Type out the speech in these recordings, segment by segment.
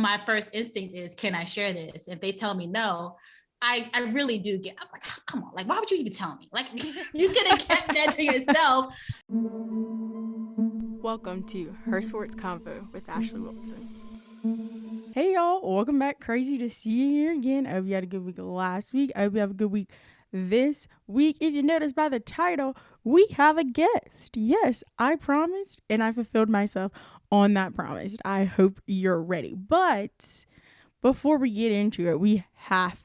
my first instinct is, can I share this? If they tell me no, I really do get, I'm like, oh, come on, like, why would you even tell me? Like, you could have kept that to yourself. Welcome to Her Sports Convo with Ashleigh Wilson. Hey y'all, welcome back. Crazy to see you here again. I hope you had a good week last week. I hope you have a good week this week. If you noticed by the title, we have a guest. Yes, I promised and I fulfilled myself on that promise. I hope you're ready. But before we get into it, we have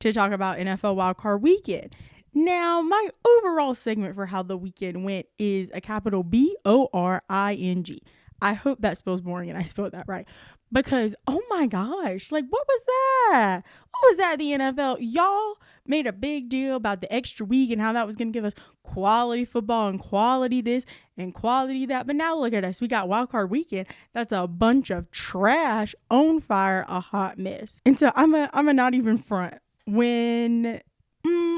to talk about NFL Wildcard Weekend. Now, my overall segment for how the weekend went is a capital B-O-R-I-N-G. I hope that spells boring and I spelled that right. Because, oh my gosh, like, what was that? What was that at the NFL? Y'all made a big deal about the extra week and how that was going to give us quality football and quality this and quality that. But now look at us. We got Wildcard Weekend. That's a bunch of trash, on fire, a hot mess. And so I'm a not even front. When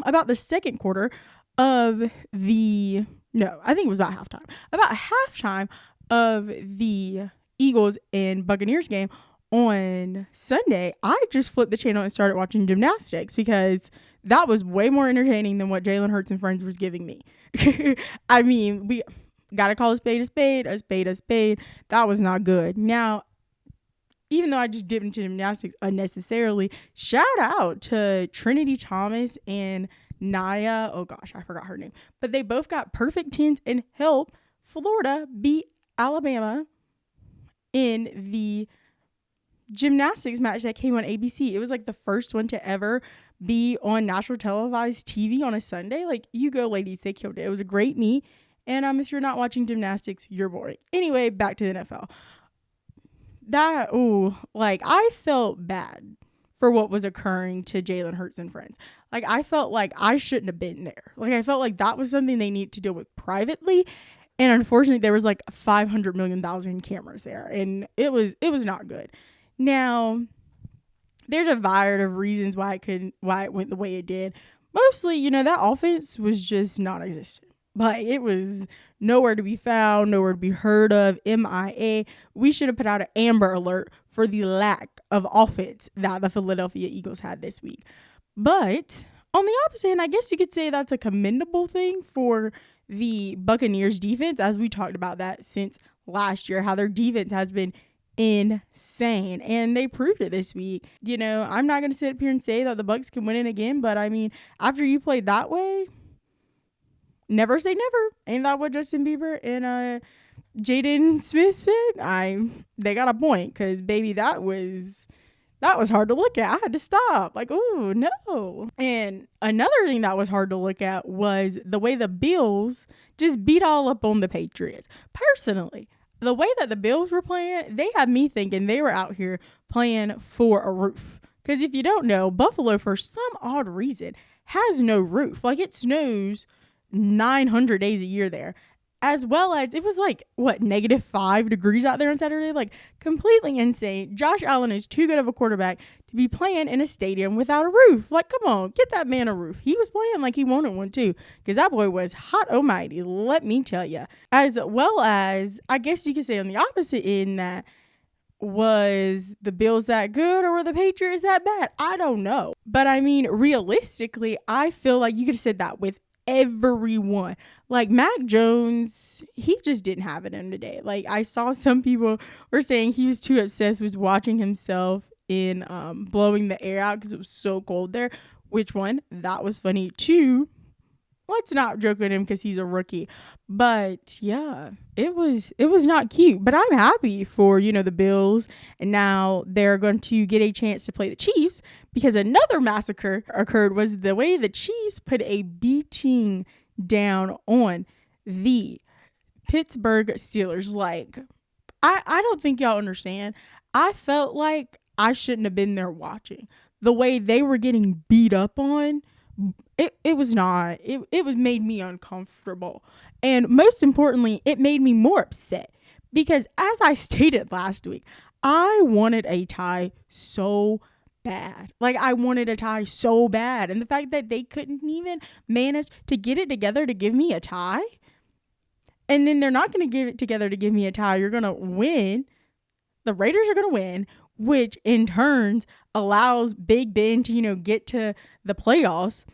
about the second quarter of I think it was about halftime. About halftime of the Eagles and Buccaneers game on Sunday, I just flipped the channel and started watching gymnastics because that was way more entertaining than what Jalen Hurts and Friends was giving me. I mean, we gotta call a spade a spade, a spade a spade. That was not good. Now, even though I just dipped into gymnastics unnecessarily, shout out to Trinity Thomas and Naya. Oh gosh, I forgot her name. But they both got perfect 10s and helped Florida beat Alabama in the gymnastics match that came on ABC. It was like the first one to ever be on national televised TV on a Sunday. Like, you go, ladies, they killed it. It was a great meet. And if you're not watching gymnastics, you're boring. Anyway, back to the NFL. I felt bad for what was occurring to Jalen Hurts and Friends. Like, I felt like I shouldn't have been there. Like, I felt like that was something they need to deal with privately. And unfortunately, there was like 500 million thousand cameras there. And it was not good. Now, there's a variety of reasons why it went the way it did. Mostly, that offense was just non-existent. Like, it was nowhere to be found, nowhere to be heard of, MIA. We should have put out an Amber Alert for the lack of offense that the Philadelphia Eagles had this week. But on the opposite hand, I guess you could say that's a commendable thing for the Buccaneers defense, as we talked about that since last year, how their defense has been insane, and they proved it this week. I'm not going to sit up here and say that the Bucs can win it again, but I mean, after you played that way, never say never. Ain't that what Justin Bieber and Jaden Smith said? They got a point, because baby, that was hard to look at. I had to stop. Like, oh no. And another thing that was hard to look at was the way the Bills just beat all up on the Patriots. Personally, the way that the Bills were playing, they had me thinking they were out here playing for a roof. Because if you don't know, Buffalo, for some odd reason, has no roof. Like, it snows 900 days a year there, as well as it was like -5 degrees out there on Saturday. Like, completely insane. Josh Allen is too good of a quarterback to be playing in a stadium without a roof. Like, come on, get that man a roof. He was playing like he wanted one too, because that boy was hot almighty, let me tell you. As well as, I guess you could say on the opposite end, that was the Bills that good or were the Patriots that bad? I don't know. But I mean, realistically, I feel like you could have said that with everyone. Like, Mac Jones, he just didn't have it in today. Like, I saw some people were saying he was too obsessed with watching himself in blowing the air out because it was so cold there. Which one? That was funny too. Let's not joke at him because he's a rookie. But yeah, it was not cute. But I'm happy for, the Bills. And now they're going to get a chance to play the Chiefs, because another massacre occurred was the way the Chiefs put a beating down on the Pittsburgh Steelers. Like, I don't think y'all understand. I felt like I shouldn't have been there watching. The way they were getting beat up on, it was made me uncomfortable. And most importantly, it made me more upset, because as I stated last week, I wanted a tie so bad. Like, I wanted a tie so bad. And the fact that they couldn't even manage to get it together to give me a tie, and then they're not going to give it together to give me a tie. You're going to win. The Raiders are going to win. which in turn allows Big Ben to, get to the playoffs,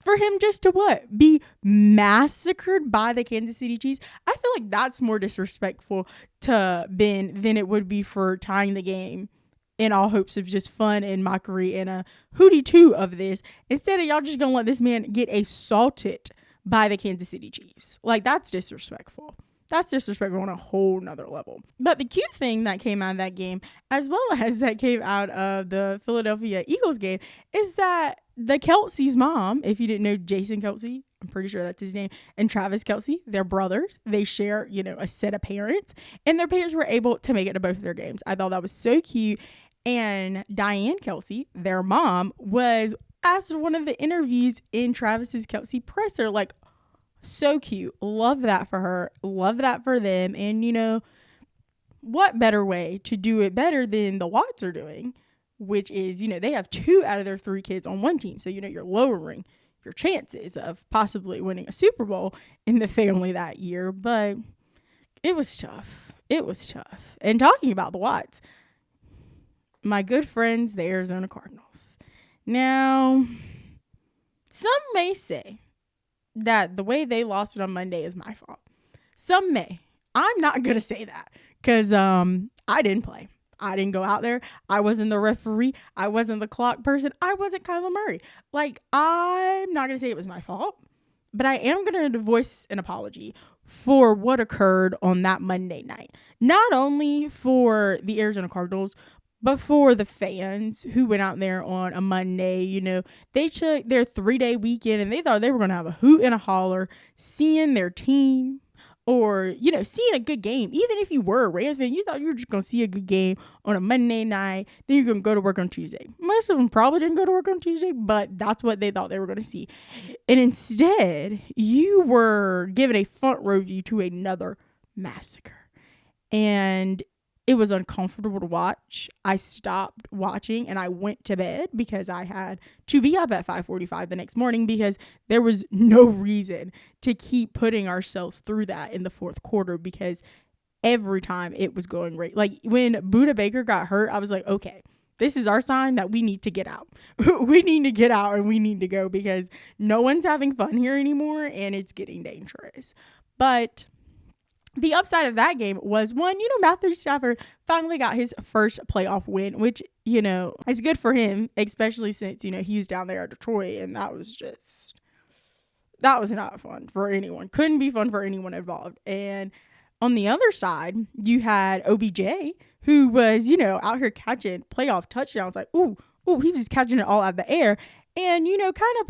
for him just to be massacred by the Kansas City Chiefs. I feel like that's more disrespectful to Ben than it would be for tying the game in all hopes of just fun and mockery and a hootie-too of this. Instead of y'all just gonna let this man get assaulted by the Kansas City Chiefs. Like, that's disrespectful. That's disrespectful on a whole nother level. But the cute thing that came out of that game, as well as that came out of the Philadelphia Eagles game, is that the Kelce's mom, if you didn't know Jason Kelce, I'm pretty sure that's his name, and Travis Kelce, they're brothers. They share, a set of parents, and their parents were able to make it to both of their games. I thought that was so cute. And Diane Kelce, their mom, was asked one of the interviews in Travis's Kelce presser, like, so cute. Love that for her. Love that for them. And, what better way to do it better than the Watts are doing, which is, they have 2 out of their 3 kids on one team. So, you're lowering your chances of possibly winning a Super Bowl in the family that year. But it was tough. It was tough. And talking about the Watts, my good friends, the Arizona Cardinals. Now, some may say that the way they lost it on Monday is my fault. Some may. I'm not going to say that because I didn't play. I didn't go out there. I wasn't the referee. I wasn't the clock person. I wasn't Kyler Murray. Like, I'm not going to say it was my fault, but I am going to voice an apology for what occurred on that Monday night. Not only for the Arizona Cardinals, but for the fans who went out there on a Monday. They took their 3-day weekend and they thought they were going to have a hoot and a holler, seeing their team or, seeing a good game. Even if you were a Rams fan, you thought you were just going to see a good game on a Monday night. Then you're going to go to work on Tuesday. Most of them probably didn't go to work on Tuesday, but that's what they thought they were going to see. And instead, you were given a front row view to another massacre. And it was uncomfortable to watch. I stopped watching and I went to bed because I had to be up at 5:45 the next morning because there was no reason to keep putting ourselves through that in the fourth quarter because every time it was going great. Like when Budda Baker got hurt, I was like, okay, this is our sign that we need to get out. We need to get out and we need to go because no one's having fun here anymore and it's getting dangerous. But the upside of that game was one, Matthew Stafford finally got his first playoff win, which, is good for him, especially since, he was down there at Detroit and that was not fun for anyone. Couldn't be fun for anyone involved. And on the other side, you had OBJ who was, out here catching playoff touchdowns. Like, ooh, he was just catching it all out of the air. And, kind of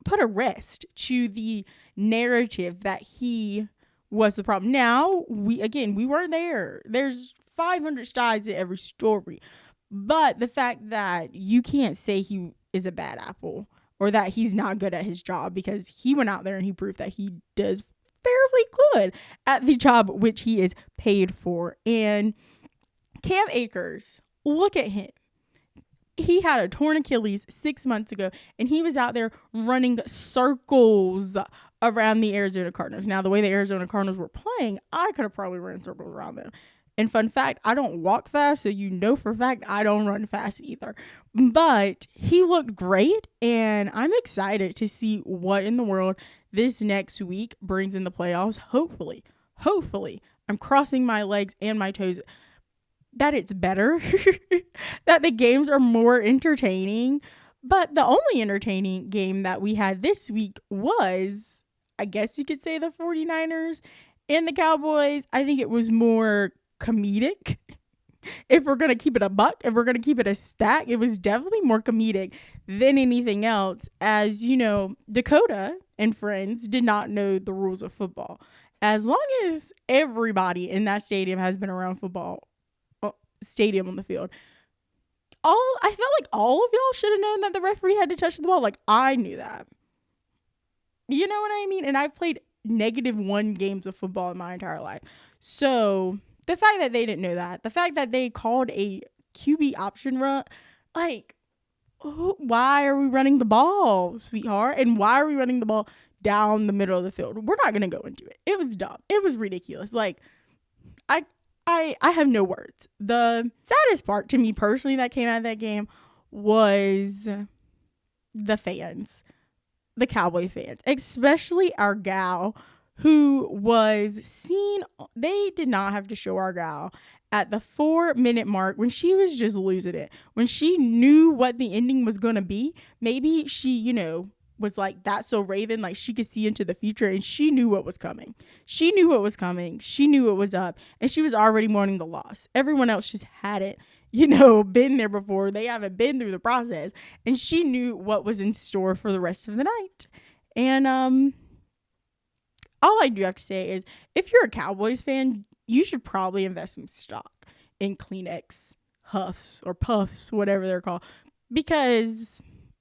put a rest to the narrative that he was the problem. Now, we weren't there. There's 500 sides to every story. But the fact that you can't say he is a bad apple or that he's not good at his job because he went out there and he proved that he does fairly good at the job which he is paid for. And Cam Akers, look at him. He had a torn Achilles 6 months ago and he was out there running circles around the Arizona Cardinals. Now, the way the Arizona Cardinals were playing, I could have probably ran circles around them. And fun fact, I don't walk fast, so for a fact I don't run fast either. But he looked great, and I'm excited to see what in the world this next week brings in the playoffs. Hopefully, I'm crossing my legs and my toes that it's better, that the games are more entertaining. But the only entertaining game that we had this week was, I guess you could say, the 49ers and the Cowboys. I think it was more comedic. If we're going to keep it a buck, if we're going to keep it a stack, it was definitely more comedic than anything else. As Dakota and friends did not know the rules of football. As long as everybody in that stadium has been around football, stadium on the field, I felt like all of y'all should have known that the referee had to touch the ball. Like, I knew that. You know what I mean? And I've played -1 games of football in my entire life. So the fact that they didn't know that, the fact that they called a QB option run, like, why are we running the ball, sweetheart? And why are we running the ball down the middle of the field? We're not going to go into it. It was dumb. It was ridiculous. Like, I have no words. The saddest part to me personally that came out of that game was the fans, the Cowboy fans, especially our gal who was seen. They did not have to show our gal at the 4-minute mark when she was just losing it. When she knew what the ending was going to be, maybe she, was like that so Raven, like she could see into the future and she knew what was coming. She knew what was coming. She knew what was up and she was already mourning the loss. Everyone else just hadn't, been there before. They haven't been through the process and she knew what was in store for the rest of the night. And all I do have to say is if you're a Cowboys fan, you should probably invest some stock in Kleenex Huffs or Puffs, whatever they're called, because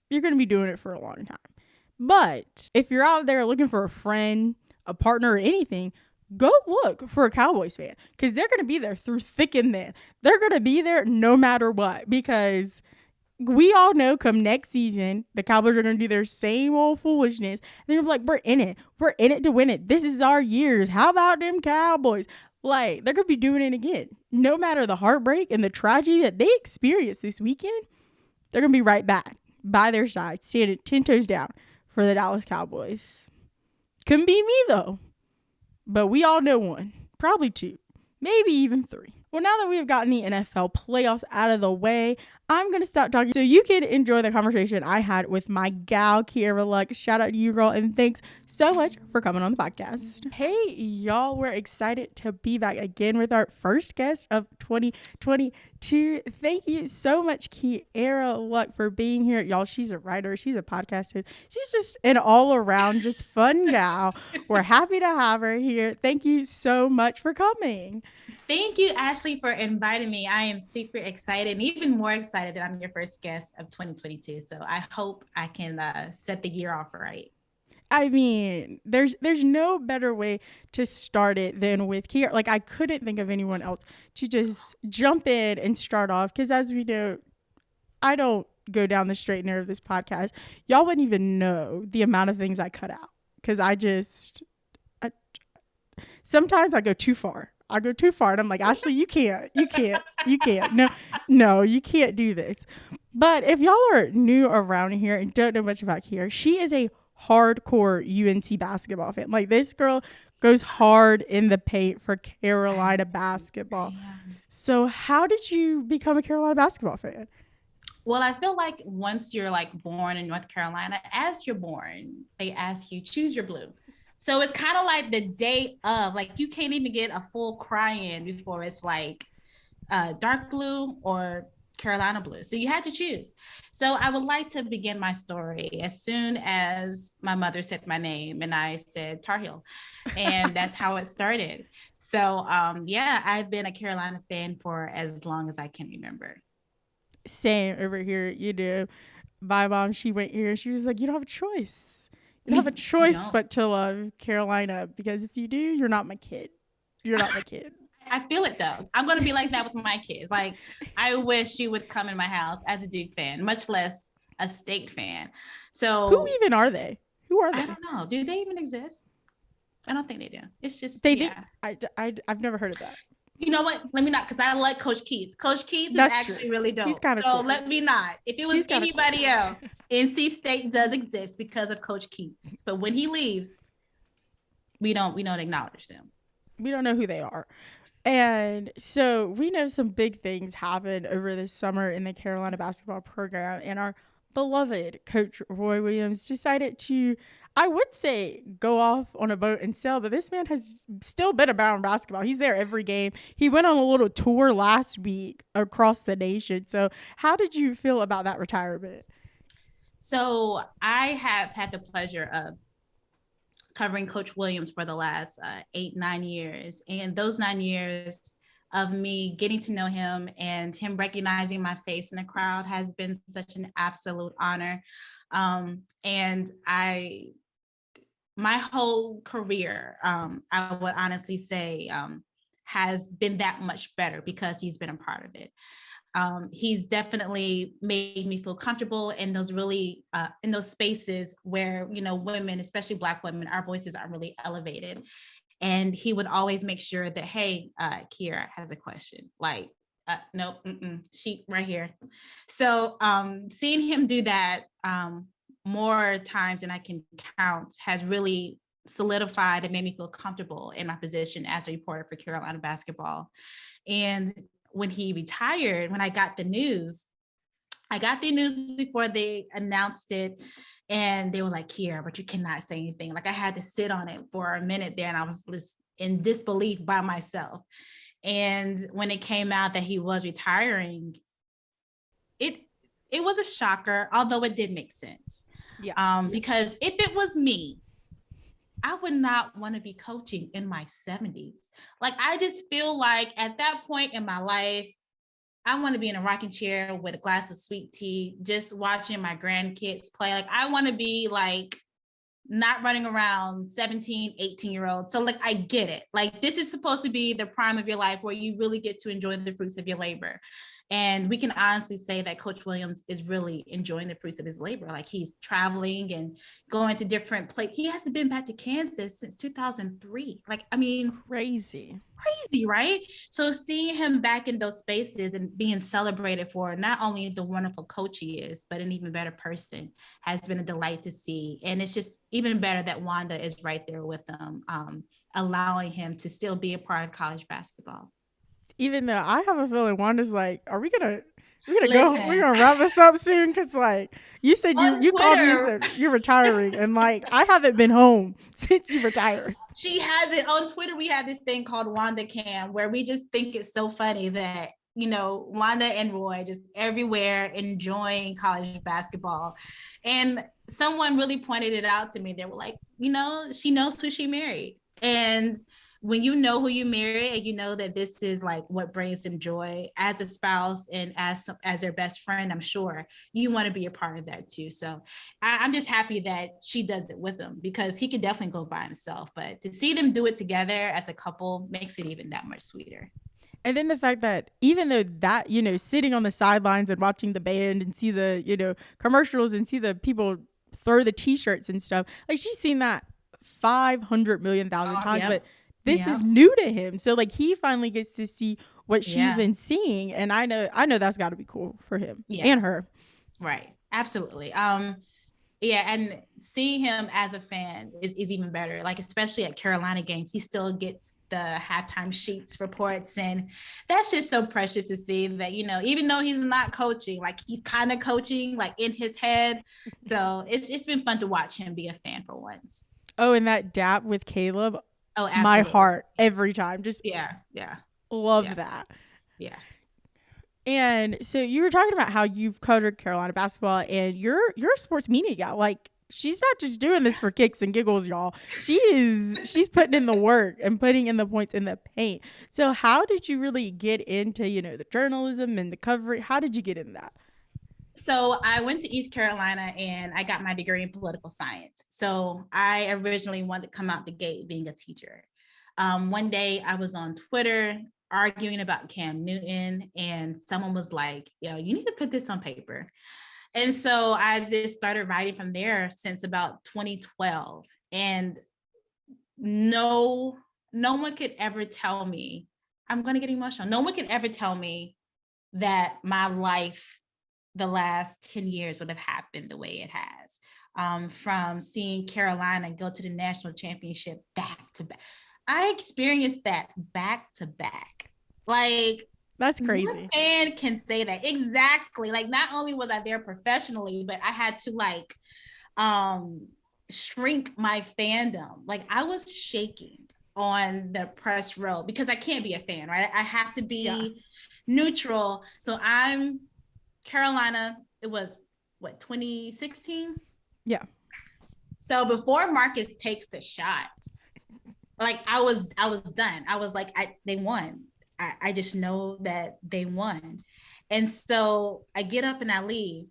you're going to be doing it for a long time. But if you're out there looking for a friend, a partner, or anything, go look for a Cowboys fan because they're going to be there through thick and thin. They're going to be there no matter what because we all know come next season, the Cowboys are going to do their same old foolishness. And they're like, we're in it. We're in it to win it. This is our years. How about them Cowboys? Like, they're going to be doing it again. No matter the heartbreak and the tragedy that they experienced this weekend, they're going to be right back by their side, standing 10 toes down for the Dallas Cowboys. Couldn't be me, though. But we all know one. Probably two. Maybe even three. Well, now that we have gotten the NFL playoffs out of the way, I'm going to stop talking so you can enjoy the conversation I had with my gal, Quierra Luck. Shout out to you, girl, and thanks so much for coming on the podcast. Hey, y'all, we're excited to be back again with our first guest of 2022. Thank you so much, Quierra Luck, for being here. Y'all, she's a writer. She's a podcaster. She's just an all-around just fun gal. We're happy to have her here. Thank you so much for coming. Thank you, Ashleigh, for inviting me. I am super excited and even more excited that I'm your first guest of 2022. So I hope I can set the year off right. I mean, there's no better way to start it than with Quierra. Like, I couldn't think of anyone else to just jump in and start off because, as we know, I don't go down the straight and narrow of this podcast. Y'all wouldn't even know the amount of things I cut out because sometimes I go too far. I go too far and I'm like, Ashleigh, you can't. No, you can't do this. But if y'all are new around here and don't know much about Quierra, she is a hardcore UNC basketball fan. Like, this girl goes hard in the paint for Carolina basketball. So how did you become a Carolina basketball fan? Well, I feel like once you're like born in North Carolina, as you're born, they ask you, choose your blue. So it's kind of like the day of, like, you can't even get a full cry in before it's like dark blue or Carolina blue. So you had to choose. So I would like to begin my story as soon as my mother said my name and I said Tar Heel. And that's how it started. So yeah, I've been a Carolina fan for as long as I can remember. Same over here. My mom, she went here. She was like, you don't have a choice. You don't have a choice but to love Carolina because if you do, you're not my kid. You're not my kid. I feel it though. I'm going to be like that with my kids. Like, I wish you would come in my house as a Duke fan, much less a State fan. So who even are they? Who are they? I don't know. Do they even exist? I don't think they do. It's just, I've never heard of that. You know what? Let me not, because I like Coach Keats. Coach Keats is actually really dope. He's kind of cool. Let me not. If it was anybody else, NC State does exist because of Coach Keats. But when he leaves, we don't acknowledge them. We don't know who they are. And so we know some big things happened over this summer in the Carolina basketball program, and our beloved Coach Roy Williams decided to, I would say, go off on a boat and sail, but this man has still been about basketball. He's there every game. He went on a little tour last week across the nation. So how did you feel about that retirement? So I have had the pleasure of covering Coach Williams for the last 8-9 years. And those 9 years of me getting to know him and him recognizing my face in the crowd has been such an absolute honor. And my whole career, I would honestly say, has been that much better because he's been a part of it. He's definitely made me feel comfortable in those really in those spaces where, women, especially Black women, our voices are really elevated. And he would always make sure that, hey, Quierra has a question. Like, nope, sheet right here. So seeing him do that more times than I can count has really solidified and made me feel comfortable in my position as a reporter for Carolina basketball. And when he retired, when I got the news before they announced it, and they were like, Quierra, but you cannot say anything. Like, I had to sit on it for a minute there, and I was in disbelief by myself. And when it came out that he was retiring, it was a shocker, although it did make sense. Yeah. Because if it was me, I would not want to be coaching in my 70s. Like, I just feel like at that point in my life, I want to be in a rocking chair with a glass of sweet tea, just watching my grandkids play. Like, I want to be like not running around 17, 18-year-olds. So like, I get it. Like, this is supposed to be the prime of your life where you really get to enjoy the fruits of your labor. And we can honestly say that Coach Williams is really enjoying the fruits of his labor. Like, he's traveling and going to different places. He hasn't been back to Kansas since 2003. Like, I mean, Crazy, right? So seeing him back in those spaces and being celebrated for not only the wonderful coach he is, but an even better person has been a delight to see. And it's just even better that Wanda is right there with him, allowing him to still be a part of college basketball. Even though I have a feeling Wanda's like, are we gonna Listen. go? We're gonna wrap this up soon, because like you said, you called me and said you're retiring, and like I haven't been home since you retired. She has it on Twitter. We have this thing called Wanda Cam, where we just think it's so funny that, you know, Wanda and Roy just everywhere enjoying college basketball. And someone really pointed it out to me. They were like, you know, she knows who she married. And when you know who you marry and you know that this is like what brings them joy as a spouse and as their best friend, I'm sure you want to be a part of that too. So I'm just happy that she does it with him, because he could definitely go by himself, but to see them do it together as a couple makes it even that much sweeter. And then the fact that even though that, you know, sitting on the sidelines and watching the band and see the, you know, commercials and see the people throw the t-shirts and stuff, like she's seen that 500 million times, yeah. But this is new to him. So like he finally gets to see what she's been seeing. And I know that's got to be cool for him and her. Right. Absolutely. Yeah. And seeing him as a fan is even better. Like, especially at Carolina games, he still gets the halftime sheets reports. And that's just so precious to see that, you know, even though he's not coaching, like he's kind of coaching like in his head. So it's been fun to watch him be a fan for once. Oh, and that dap with Caleb. Oh, absolutely. My heart every time. Just love that. Yeah. And so you were talking about how you've covered Carolina basketball, and you're a sports media guy. Like, she's not just doing this for kicks and giggles, y'all. She's putting in the work and putting in the points in the paint. So how did you really get into, you know, the journalism and the coverage? How did you get into that? So I went to East Carolina and I got my degree in political science. So I originally wanted to come out the gate being a teacher. One day I was on Twitter arguing about Cam Newton, and someone was like, yo, you need to put this on paper. And so I just started writing from there since about 2012. And no one could ever tell me, I'm going to get emotional. No one could ever tell me that my life the last 10 years would have happened the way it has. From seeing Carolina go to the national championship back to back. I experienced that back to back. Like, that's crazy. What fan can say that? Exactly. Like, not only was I there professionally, but I had to like shrink my fandom. Like, I was shaking on the press row because I can't be a fan, right? I have to be neutral. So I'm Carolina, it was what, 2016? Yeah. So before Marcus takes the shot, like I was done. I was like, they won. I just know that they won. And so I get up and I leave.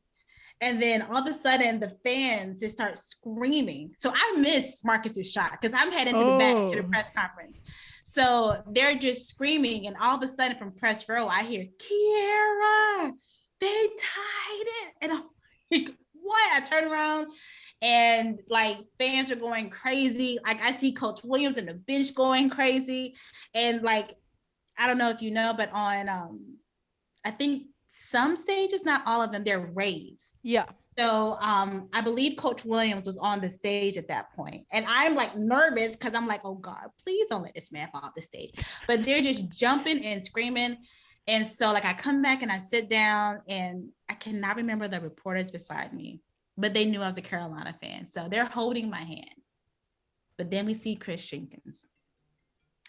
And then all of a sudden the fans just start screaming. So I missed Marcus's shot because I'm heading to the back to the press conference. So they're just screaming. And all of a sudden from press row, I hear, Quierra, they tied it. And I'm like, what? I turn around And like fans are going crazy. Like I see Coach Williams and the bench going crazy. And like, I don't know if you know, but on I think some stages, not all of them, they're raised. Yeah. So I believe Coach Williams was on the stage at that point. And I'm like nervous because I'm like, oh God, please don't let this man fall off the stage. But they're just jumping and screaming. And so like I come back and I sit down and I cannot remember the reporters beside me, but they knew I was a Carolina fan. So they're holding my hand. But then we see Chris Jenkins.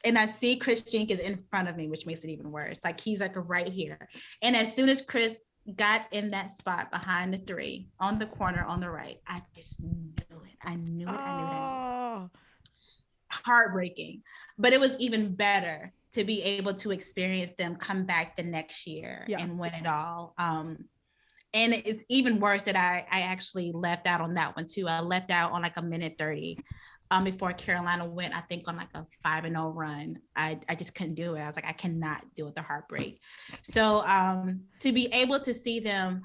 And I see Chris Jenkins in front of me, which makes it even worse. Like he's like right here. And as soon as Chris got in that spot behind the three on the corner on the right, I just knew it. I knew it. Heartbreaking. But it was even better to be able to experience them come back the next year and win it all. And it's even worse that I actually left out on that one too. I left out on like a minute 30 before Carolina went, I think on like a 5-0 run. I just couldn't do it. I was like, I cannot deal with the heartbreak. So to be able to see them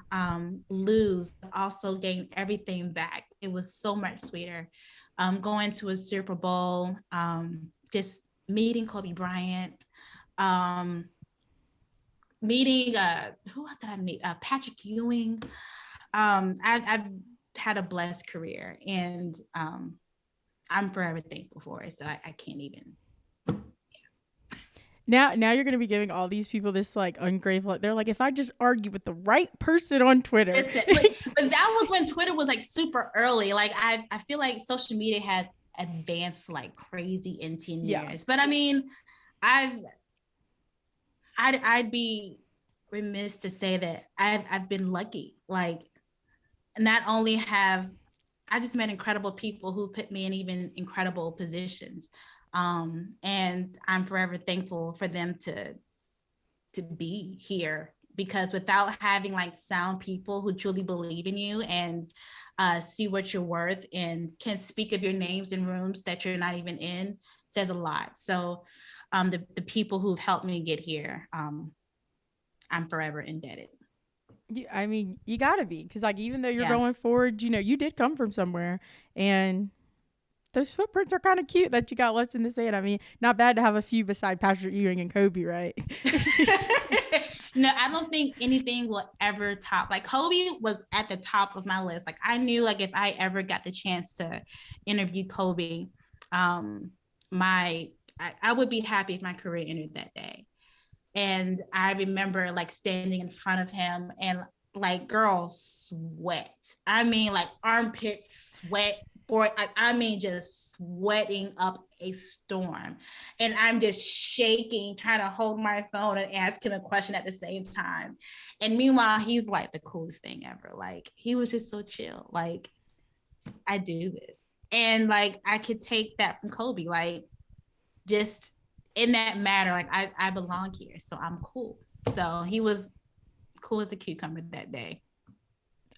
lose, also gain everything back, it was so much sweeter. Going to a Super Bowl, just meeting Kobe Bryant, meeting, who else did I meet? Patrick Ewing. I've had a blessed career, and I'm forever thankful for it. So I can't even. Now you're going to be giving all these people this like ungrateful. They're like, if I just argue with the right person on Twitter. But that was when Twitter was like super early. Like I feel like social media has advanced like crazy in 10 years. But I mean, I'd be remiss to say that I've been lucky. Like not only have I just met incredible people who put me in even incredible positions. And I'm forever thankful for them to be here, because without having like sound people who truly believe in you and see what you're worth and can speak of your names in rooms that you're not even in, says a lot. So the people who've helped me get here, I'm forever indebted. I mean, you gotta be, because like even though you're going forward, you know, you did come from somewhere, and those footprints are kind of cute that you got left in the sand. I mean, not bad to have a few beside Patrick Ewing and Kobe, right? No, I don't think anything will ever top. Like Kobe was at the top of my list. Like I knew, like if I ever got the chance to interview Kobe, I would be happy if my career ended that day. And I remember like standing in front of him and like, girl, sweat. I mean, like armpit sweat, or I mean, just sweating up a storm. And I'm just shaking, trying to hold my phone and ask him a question at the same time. And meanwhile, he's like the coolest thing ever. Like he was just so chill. Like, I do this. And like, I could take that from Kobe, like just in that matter, like I belong here, so I'm cool. So he was cool as a cucumber that day.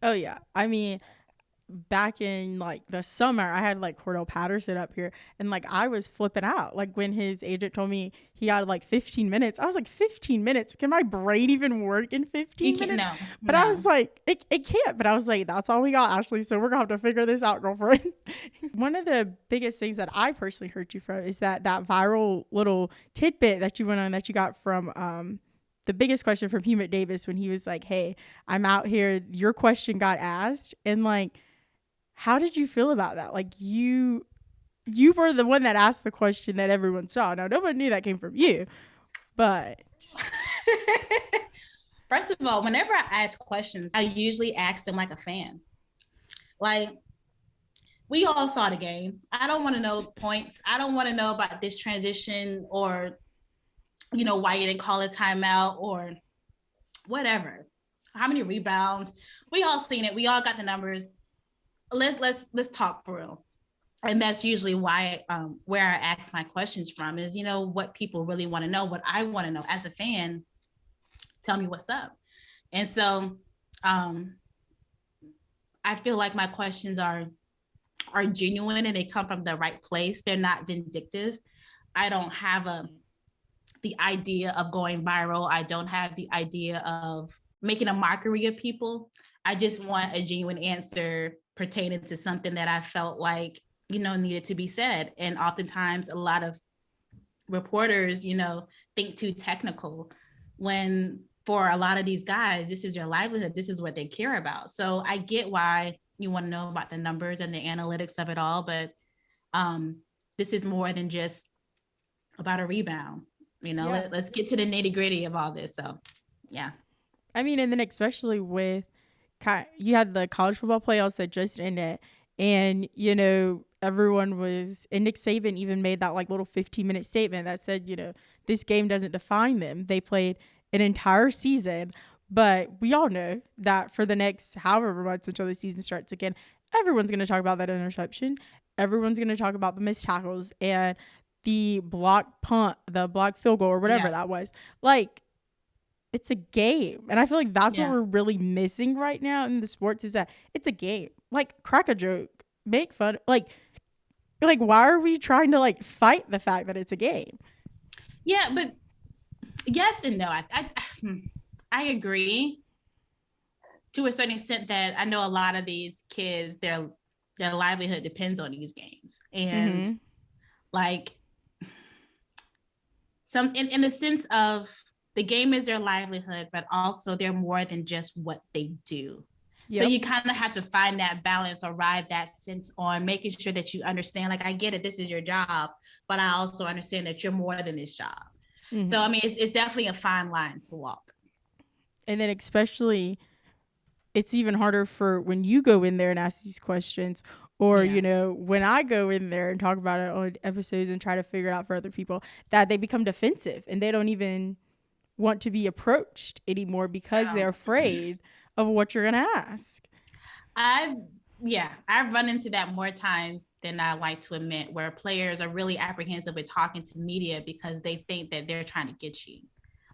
Oh yeah, I mean, back in like the summer, I had like Cordell Patterson up here, and like I was flipping out. Like when his agent told me he got like 15 minutes, I was like, 15 minutes? Can my brain even work in 15 minutes? No, but no. I was like, it can't. But I was like, that's all we got, Ashleigh. So we're gonna have to figure this out, girlfriend. One of the biggest things that I personally heard you from is that viral little tidbit that you went on that you got from the biggest question from Hugh McDavis when he was like, hey, I'm out here, your question got asked, and like, how did you feel about that? Like you were the one that asked the question that everyone saw. Now, nobody knew that came from you, but. First of all, whenever I ask questions, I usually ask them like a fan. Like, we all saw the game. I don't want to know points. I don't want to know about this transition or, you know, why you didn't call a timeout or whatever. How many rebounds? We all seen it. We all got the numbers. Let's talk for real. And that's usually why where I ask my questions from is, you know, what people really want to know, what I want to know as a fan. Tell me what's up. And so I feel like my questions are genuine and they come from the right place. They're not vindictive. I don't have the idea of going viral. I don't have the idea of making a mockery of people. I just want a genuine answer pertaining to something that I felt like, needed to be said. And oftentimes a lot of reporters, think too technical when for a lot of these guys, this is your livelihood. This is what they care about. So I get why you want to know about the numbers and the analytics of it all, but this is more than just about a rebound. Let's get to the nitty gritty of all this. So, yeah. I mean, and then especially with you had the college football playoffs that just ended, and everyone was, and Nick Saban even made that like little 15-minute statement that said, this game doesn't define them. They played an entire season, but we all know that for the next however months until the season starts again, everyone's going to talk about that interception. Everyone's going to talk about the missed tackles and the block punt, the block field goal, or whatever that was. Like, it's a game. And I feel like that's what we're really missing right now in the sports, is that it's a game. Like, crack a joke, make fun. Like why are we trying to like fight the fact that it's a game? Yeah, but yes and no. I agree to a certain extent that I know a lot of these kids, their livelihood depends on these games. And like some in the sense of the game is their livelihood, but also they're more than just what they do. Yep. So you kind of have to find that balance or ride that fence on making sure that you understand, like, I get it, this is your job, but I also understand that you're more than this job. So, I mean, it's definitely a fine line to walk. And then especially, it's even harder for when you go in there and ask these questions, or, when I go in there and talk about it on episodes and try to figure it out for other people, that they become defensive and they don't even want to be approached anymore because they're afraid of what you're going to ask. I've run into that more times than I like to admit, where players are really apprehensive with talking to media because they think that they're trying to get you.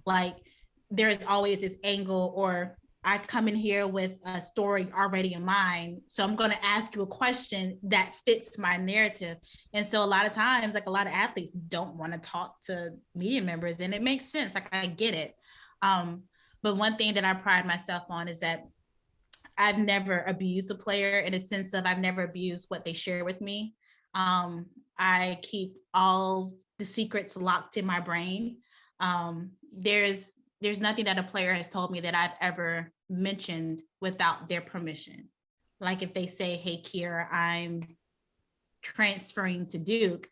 Like, there's always this angle, or I come in here with a story already in mind, so I'm going to ask you a question that fits my narrative. And so a lot of times, like, a lot of athletes don't want to talk to media members, and it makes sense. Like, I get it. But one thing that I pride myself on is that I've never abused a player, in a sense of I've never abused what they share with me. I keep all the secrets locked in my brain. There's nothing that a player has told me that I've ever mentioned without their permission. Like, if they say, hey, Quierra, I'm transferring to Duke,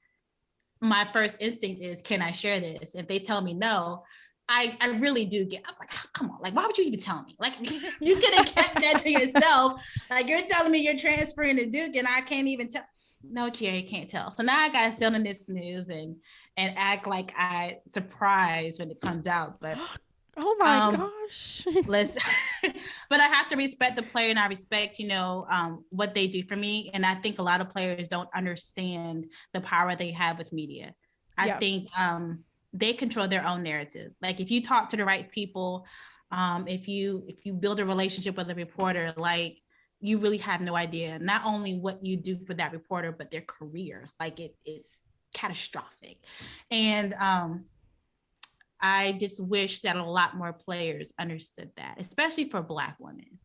my first instinct is, can I share this? If they tell me no, I really do I'm like, oh, come on, like, why would you even tell me? Like, you could have kept that to yourself. Like, you're telling me you're transferring to Duke and I can't even tell. No, Quierra, you can't tell. So now I got to sell in this news and act like I surprised when it comes out. But oh my gosh. But I have to respect the player, and I respect, what they do for me. And I think a lot of players don't understand the power they have with media. I think they control their own narrative. Like, if you talk to the right people, if you build a relationship with a reporter, like, you really have no idea not only what you do for that reporter, but their career. Like, it is catastrophic. And I just wish that a lot more players understood that, especially for Black women.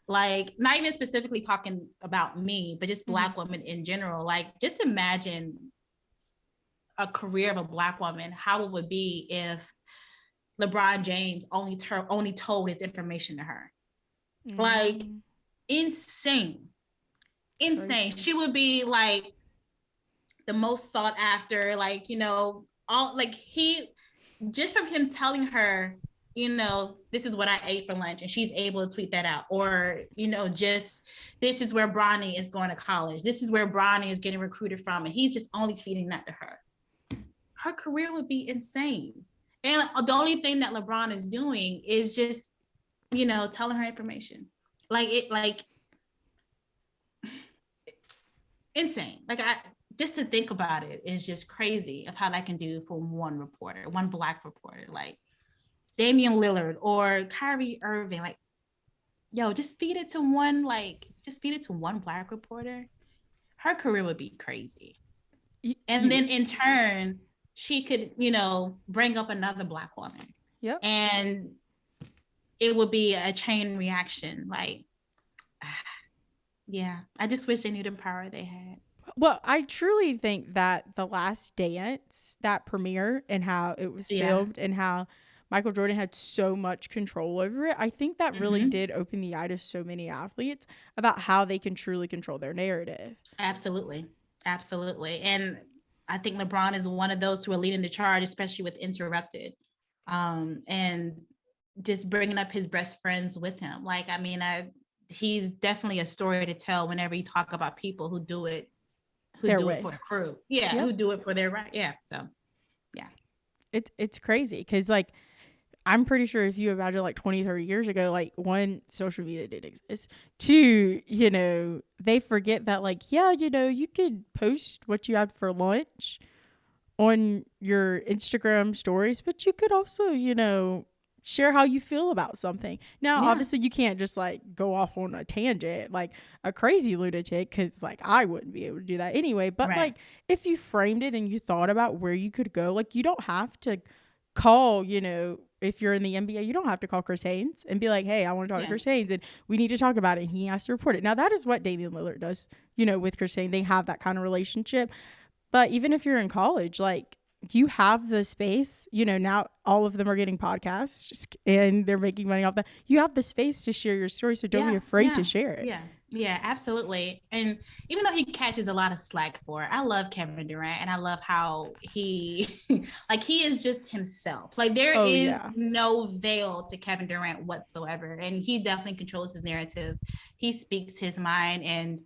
Like, not even specifically talking about me, but just Black women in general. Like, just imagine a career of a Black woman, how it would be if LeBron James only told his information to her. Like, insane. Crazy. She would be like the most sought after, like, all, like, just from him telling her, this is what I ate for lunch, and she's able to tweet that out, or, just, this is where Bronny is going to college. This is where Bronny is getting recruited from, and he's just only feeding that to her. Her career would be insane. And the only thing that LeBron is doing is just, telling her information. Like, insane. Like, just to think about it is just crazy of how that can do for one Black reporter, like Damian Lillard or Kyrie Irving. Like, yo, just feed it to one Black reporter. Her career would be crazy. And then in turn, she could, bring up another Black woman. Yep. And it would be a chain reaction. Like, Yeah. I just wish they knew the power they had. Well, I truly think that The Last Dance, that premiere and how it was Yeah. filmed and how Michael Jordan had so much control over it, I think that really Hmm. did open the eye to so many athletes about how they can truly control their narrative. Absolutely. Absolutely. And I think LeBron is one of those who are leading the charge, especially with Interrupted. And just bringing up his best friends with him. Like, I mean, he's definitely a story to tell whenever you talk about people who Their do it way. for the crew. Yeah, Yep. who do it for their right. Yeah. So, yeah. It's crazy because, like, I'm pretty sure if you imagine like 20, 30 years ago, like, one, social media did exist. Two, they forget that, like, yeah, you could post what you had for lunch on your Instagram stories, but you could also, share how you feel about something. Now, Yeah. obviously, you can't just like go off on a tangent like a crazy lunatic, because like I wouldn't be able to do that anyway. But Right. like, if you framed it and you thought about where you could go, like, you don't have to call, if you're in the NBA, you don't have to call Chris Haynes and be like, hey, I want to talk to Yeah. Chris Haynes and we need to talk about it. And he has to report it. Now, that is what Damian Lillard does, with Chris Haynes. They have that kind of relationship. But even if you're in college, like, you have the space, now all of them are getting podcasts and they're making money off that. You have the space to share your story. So don't be Yeah. afraid to Yeah. share it. Yeah. Yeah, absolutely. And even though he catches a lot of slack for it, I love Kevin Durant and I love how he like he is just himself. Like there Oh, is yeah. no veil to Kevin Durant whatsoever. And he definitely controls his narrative. He speaks his mind and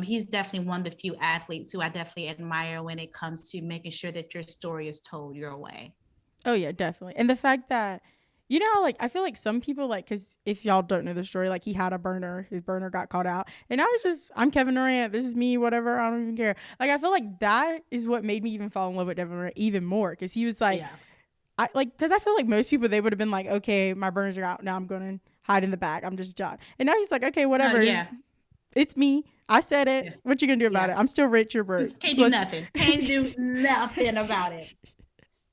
he's definitely one of the few athletes who I definitely admire when it comes to making sure that your story is told your way. Oh, yeah, definitely. And the fact that, like, I feel like some people, like, because if y'all don't know the story, like, he had a burner, his burner got caught out. And I was just, I'm Kevin Durant, this is me, whatever, I don't even care. Like, I feel like that is what made me even fall in love with Kevin Durant even more. Because he was like, Yeah. because I feel like most people, they would have been like, okay, my burners are out. Now I'm going to hide in the back. I'm just John. And now he's like, okay, whatever. Yeah. It's me. I said it. Yeah. What you going to do about Yeah. it? I'm still rich. You're broke. Can't do nothing. Can't do nothing about it.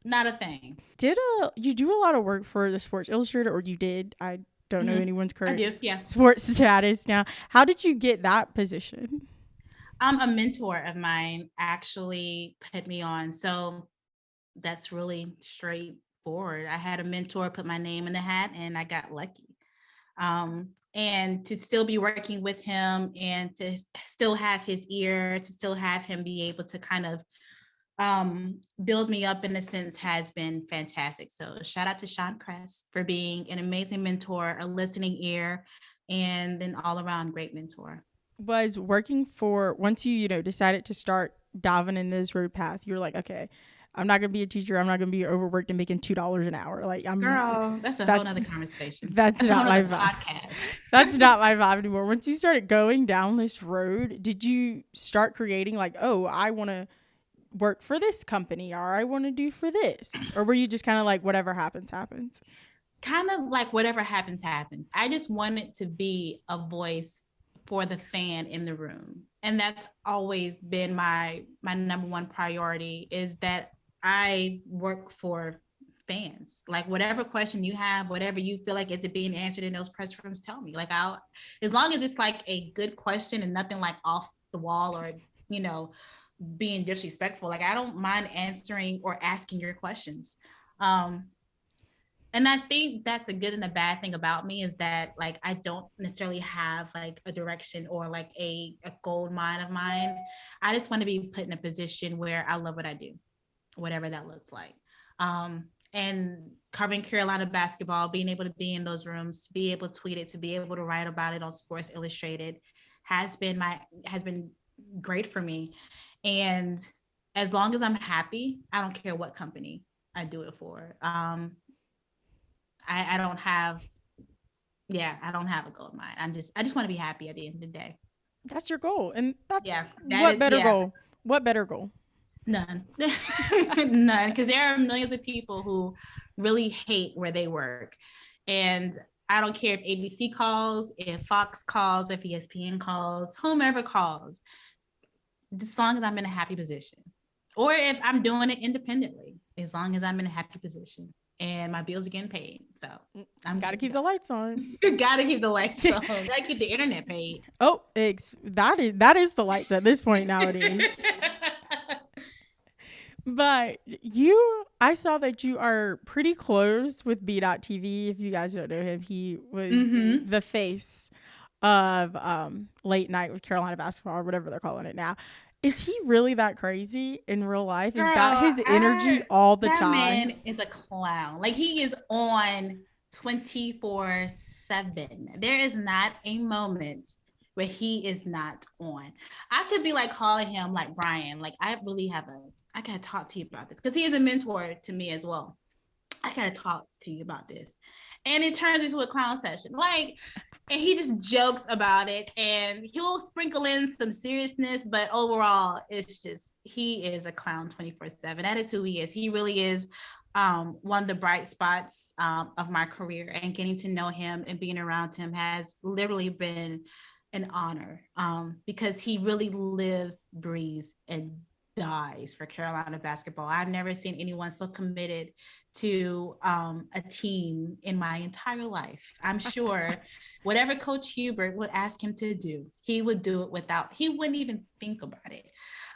Not a thing. Did you do a lot of work for the Sports Illustrated, or you did? I don't know anyone's I do. current Yeah. sports status now. How did you get that position? A mentor of mine actually put me on. So that's really straightforward. I had a mentor put my name in the hat and I got lucky. And to still be working with him and to still have his ear, to still have him be able to kind of build me up in a sense has been fantastic. So shout out to Sean Kress for being an amazing mentor, a listening ear, and an all around great mentor. Was working for, once you, decided to start diving in this road path, you were like, okay, I'm not gonna be a teacher. I'm not gonna be overworked and making $2 an hour. Like, Girl, that's a whole nother conversation. That's not my vibe. Podcast. That's not my vibe anymore. Once you started going down this road, did you start creating like, oh, I want to work for this company, or I want to do for this? Or were you just kind of like, whatever happens, happens? Kind of like whatever happens, happens. I just wanted to be a voice for the fan in the room. And that's always been my number one priority, is that I work for fans. Like whatever question you have, whatever you feel like is it being answered in those press rooms, tell me. Like I'll, as long as it's like a good question and nothing like off the wall or, being disrespectful. Like I don't mind answering or asking your questions. And I think that's a good and a bad thing about me, is that like I don't necessarily have like a direction or like a gold mine of mine. I just want to be put in a position where I love what I do, whatever that looks like. And covering Carolina basketball, being able to be in those rooms, to be able to tweet it, to be able to write about it on Sports Illustrated has been great for me. And as long as I'm happy, I don't care what company I do it for. I don't have, I don't have a goal in mind. I just want to be happy at the end of the day. That's your goal. And that's what better goal? What better goal? None. None. Because there are millions of people who really hate where they work. And I don't care if ABC calls, if Fox calls, if ESPN calls, whomever calls, as long as I'm in a happy position. Or if I'm doing it independently, as long as I'm in a happy position. and my bills are getting paid. So I'm gotta keep the lights on. You gotta keep the lights on. Gotta keep the internet paid. Oh, that is the lights at this point nowadays. But I saw that you are pretty close with B.TV. If you guys don't know him, he was the face of Late Night with Carolina Basketball, or whatever they're calling it now. Is he really that crazy in real life? Is that his energy all the time? That man is a clown. Like, he is on 24/7. There is not a moment where he is not on. I could be like calling him like, Brian, like, I gotta talk to you about this, because he is a mentor to me as well. I gotta talk to you about this. And it turns into a clown session. Like, and he just jokes about it, and he'll sprinkle in some seriousness, but overall, it's just, he is a clown 24/7. That is who he is. He really is one of the bright spots of my career, and getting to know him and being around him has literally been an honor, because he really lives, breathes, and dies for Carolina basketball. I've never seen anyone so committed to a team in my entire life. I'm sure whatever Coach Hubert would ask him to do, he would do it he wouldn't even think about it.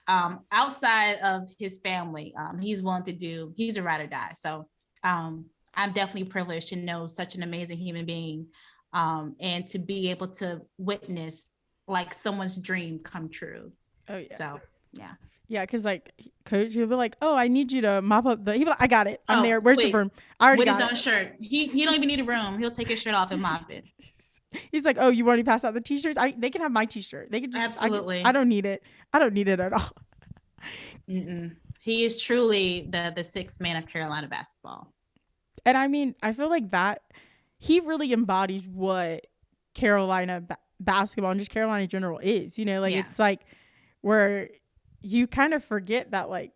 Outside of his family, he's a ride or die. So I'm definitely privileged to know such an amazing human being, and to be able to witness like someone's dream come true. Oh yeah. So yeah. Yeah, because like Coach, he'll be like, "Oh, I need you to mop up he'll be like, I got it. I'm there. Where's the broom? I already got it." With his own shirt. He don't even need a broom. He'll take his shirt off and mop it. He's like, "Oh, you want to pass out the t-shirts? They can have my t-shirt. They can just absolutely. I don't need it. I don't need it at all." He is truly the sixth man of Carolina basketball. And I mean, I feel like that he really embodies what Carolina basketball and just Carolina in general is. You know, like it's like where you kind of forget that, like,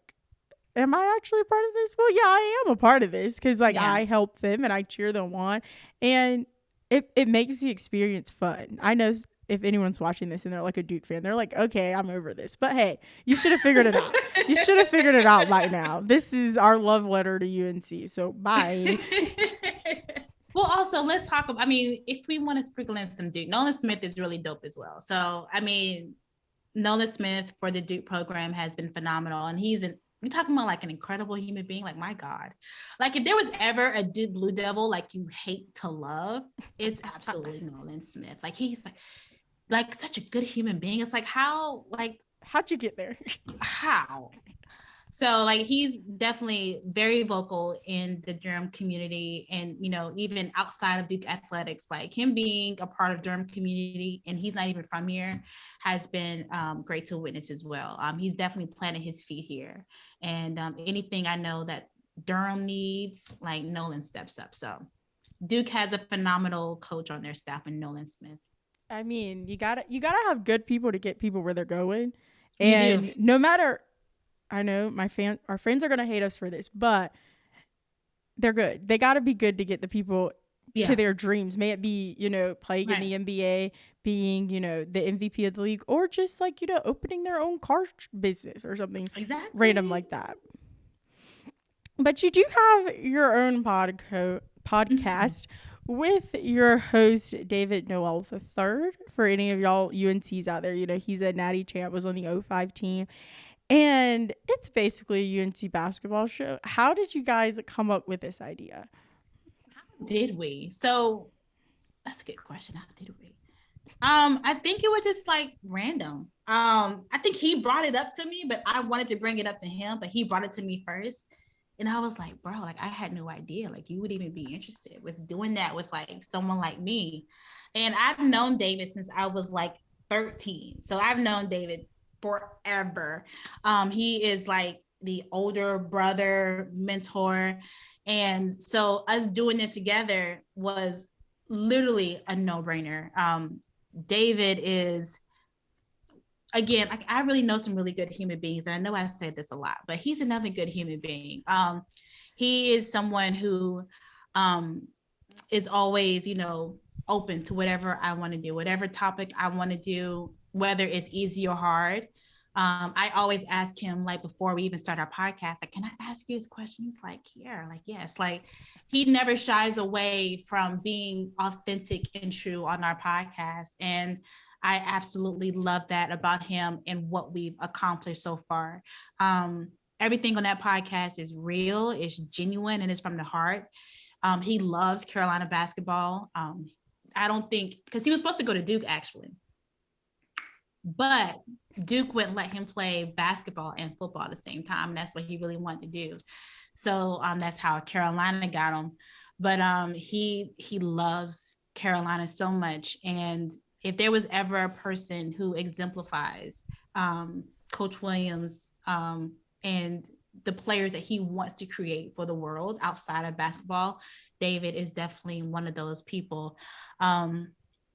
am I actually a part of this? Well, yeah, I am a part of this, because like I help them and I cheer them on, and it makes the experience fun. I know if anyone's watching this and they're like a Duke fan, they're like, okay, I'm over this. But hey, you should have figured it out. You should have figured it out by now. This is our love letter to UNC. So bye. Well, also, let's talk about, I mean, if we want to sprinkle in some Duke, Nolan Smith is really dope as well. So, I mean, Nolan Smith for the Duke program has been phenomenal. And we're talking about like an incredible human being. Like, my God, like if there was ever a Duke Blue Devil, like you hate to love, it's absolutely Nolan Smith. Like, he's like such a good human being. It's like, how'd you get there? How? So like, he's definitely very vocal in the Durham community, and, you know, even outside of Duke athletics, like him being a part of Durham community, and he's not even from here, has been great to witness as well. He's definitely planted his feet here, and anything I know that Durham needs, like, Nolan steps up. So Duke has a phenomenal coach on their staff in Nolan Smith. I mean, you gotta have good people to get people where they're going, and no matter. I know our friends are going to hate us for this, but they're good. They got to be good to get the people to their dreams. May it be, you know, playing in the NBA, being, you know, the MVP of the league, or just like, you know, opening their own car business or something random like that. But you do have your own podcast with your host, David Noel III. For any of y'all UNCs out there, you know, he's a natty champ, was on the 05 team. And it's basically a UNC basketball show. How did you guys come up with this idea? How did we? So that's a good question. How did we? I think it was just like random. I think he brought it up to me, but I wanted to bring it up to him, but he brought it to me first. And I was like, bro, like, I had no idea, like, you would even be interested with doing that with like someone like me. And I've known David since I was like 13. So I've known David forever. He is like the older brother mentor, and so us doing it together was literally a no-brainer. David is, again, like, I really know some really good human beings, and I know I say this a lot, but he's another good human being. He is someone who is always, you know, open to whatever I want to do, whatever topic I want to do, whether it's easy or hard. I always ask him, like, before we even start our podcast, like, can I ask you this question? He's like, yeah, like, yes. Like, he never shies away from being authentic and true on our podcast. And I absolutely love that about him and what we've accomplished so far. Everything on that podcast is real, it's genuine, and it's from the heart. He loves Carolina basketball. I don't think, because he was supposed to go to Duke, actually. But Duke wouldn't let him play basketball and football at the same time. And that's what he really wanted to do. So that's how Carolina got him. But he loves Carolina so much. And if there was ever a person who exemplifies Coach Williams and the players that he wants to create for the world outside of basketball, David is definitely one of those people.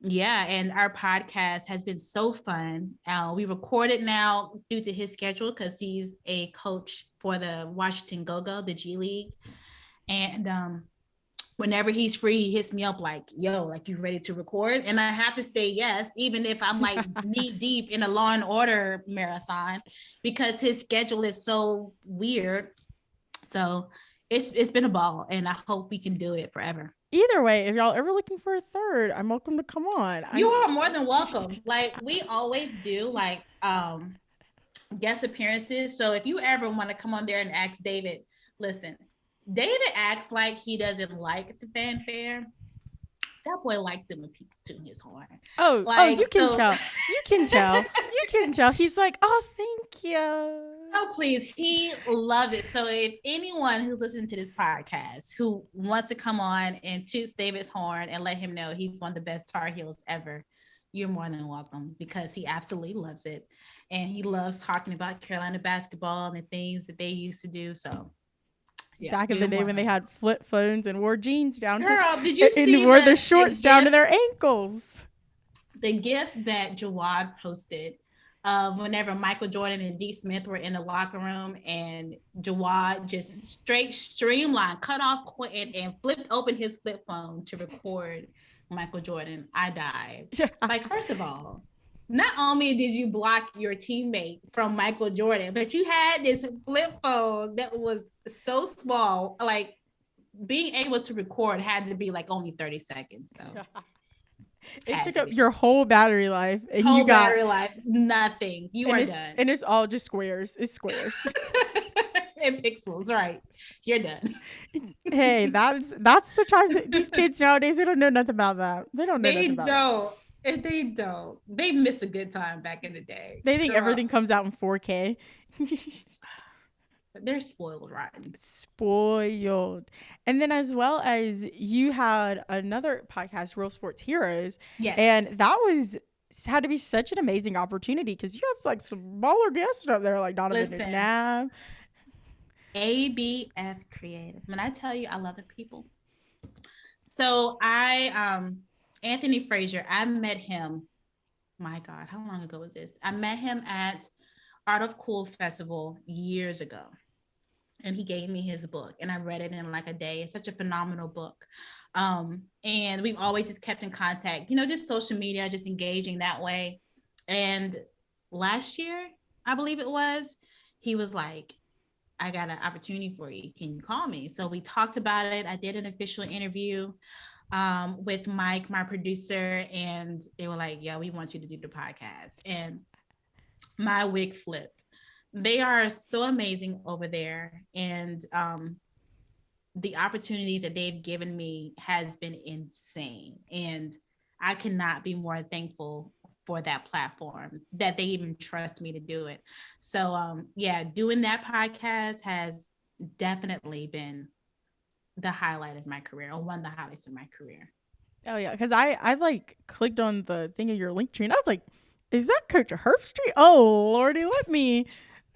Yeah, and our podcast has been so fun. We record it now due to his schedule because he's a coach for the Washington Go-Go, the G League. And whenever he's free, he hits me up like, yo, like, you ready to record? And I have to say yes, even if I'm like knee deep in a Law and Order marathon, because his schedule is so weird. So it's been a ball, and I hope we can do it forever. Either way, if y'all ever looking for a third, I'm welcome to come on. You are more than welcome. Like, we always do like guest appearances. So if you ever want to come on there and ask David, listen, David acts like he doesn't like the fanfare. That boy likes it when people tune his horn. You can tell. You can tell. You can tell. He's like, oh, thank you. Oh, please. He loves it. So if anyone who's listening to this podcast who wants to come on and toot David's horn and let him know he's one of the best Tar Heels ever, you're more than welcome, because he absolutely loves it. And he loves talking about Carolina basketball and the things that they used to do. So yeah, back in the day when they had flip phones and wore jeans down did you see and wore the shorts down to their ankles? The gift that Jawad posted whenever Michael Jordan and D. Smith were in the locker room, and Jawad just straight streamlined, cut off and flipped open his flip phone to record Michael Jordan. I died. Yeah. Like, first of all, not only did you block your teammate from Michael Jordan, but you had this flip phone that was so small. Like, being able to record had to be like only 30 seconds. So it took up your whole battery life, and you got battery life, nothing. You are done. And it's all just squares. It's squares. And pixels, right? You're done. Hey, that's the time that these kids nowadays, they don't know nothing about that. They don't know nothing about it. They don't. They miss a good time back in the day. They think everything comes out in 4K. They're spoiled rotten. Spoiled. And then, as well as, you had another podcast, Real Sports Heroes. Yes. And that had to be such an amazing opportunity, because you have like some baller guests up there like Donovan Mcnabb. ABF Creative. When I tell you I love the people. So Anthony Frazier, I met him, my God, how long ago was this? I met him at Art of Cool Festival years ago. And he gave me his book, and I read it in like a day. It's such a phenomenal book. And we've always just kept in contact, just social media, just engaging that way. And last year, I believe it was, he was like, I got an opportunity for you. Can you call me? So we talked about it. I did an official interview with Mike, my producer, and they were like, yeah, we want you to do the podcast. And my wig flipped. They are so amazing over there. And the opportunities that they've given me has been insane. And I cannot be more thankful for that platform, that they even trust me to do it. So doing that podcast has definitely been the highlight of my career, or one of the highlights of my career. Oh yeah, because I like clicked on the thing of your link tree, and I was like, is that Coach Herbstreit? Oh Lordy, let me.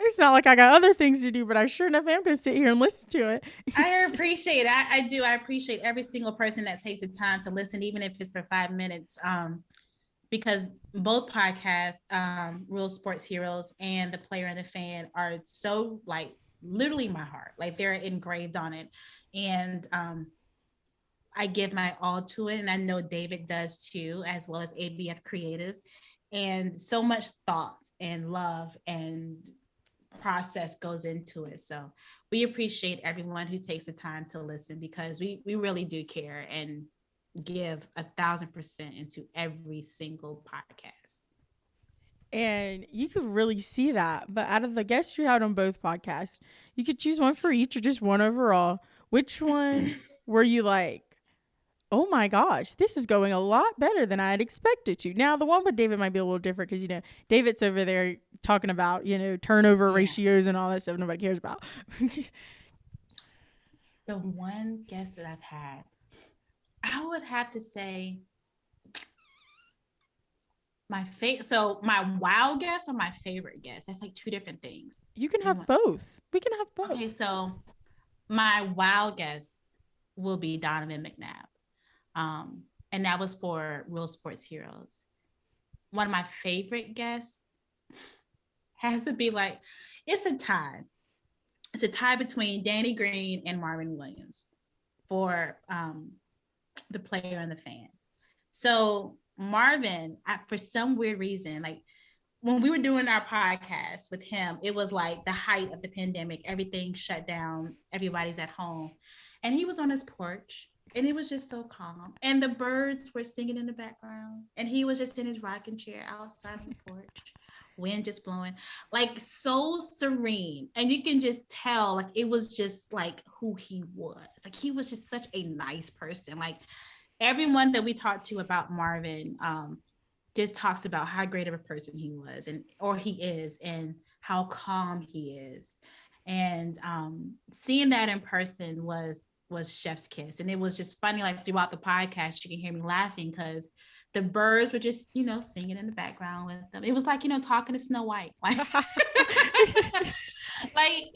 It's not like I got other things to do, but I sure enough am going to sit here and listen to it. I appreciate it. I do. I appreciate every single person that takes the time to listen, even if it's for 5 minutes. Because both podcasts, Real Sports Heroes and The Player and the Fan, are so like literally my heart. Like, they're engraved on it. And I give my all to it, and I know David does too, as well as ABF Creative. And so much thought and love and process goes into it. So we appreciate everyone who takes the time to listen, because we really do care and give 1,000% into every single podcast. And you could really see that. But out of the guests you had on both podcasts, you could choose one for each or just one overall. Which one were you like, oh my gosh, this is going a lot better than I had expected to? Now, the one with David might be a little different because, David's over there talking about, turnover ratios and all that stuff nobody cares about. The one guest that I've had, I would have to say so my wow guest or my favorite guest. That's like two different things. You can have both. We can have both. Okay, so my wow guest will be Donovan McNabb. And that was for Real Sports Heroes. One of my favorite guests has to be it's a tie. It's a tie between Danny Green and Marvin Williams for the player and the fan. So Marvin, for some weird reason, when we were doing our podcast with him, it was like the height of the pandemic, everything shut down, everybody's at home. And he was on his porch. And it was just so calm. And the birds were singing in the background. And he was just in his rocking chair outside on the porch. Wind just blowing. So serene. And you can just tell, it was just who he was. He was just such a nice person. Everyone that we talked to about Marvin just talks about how great of a person he was or he is, and how calm he is. And seeing that in person was chef's kiss. And it was just funny, throughout the podcast you can hear me laughing because the birds were just singing in the background with them. It was talking to Snow White.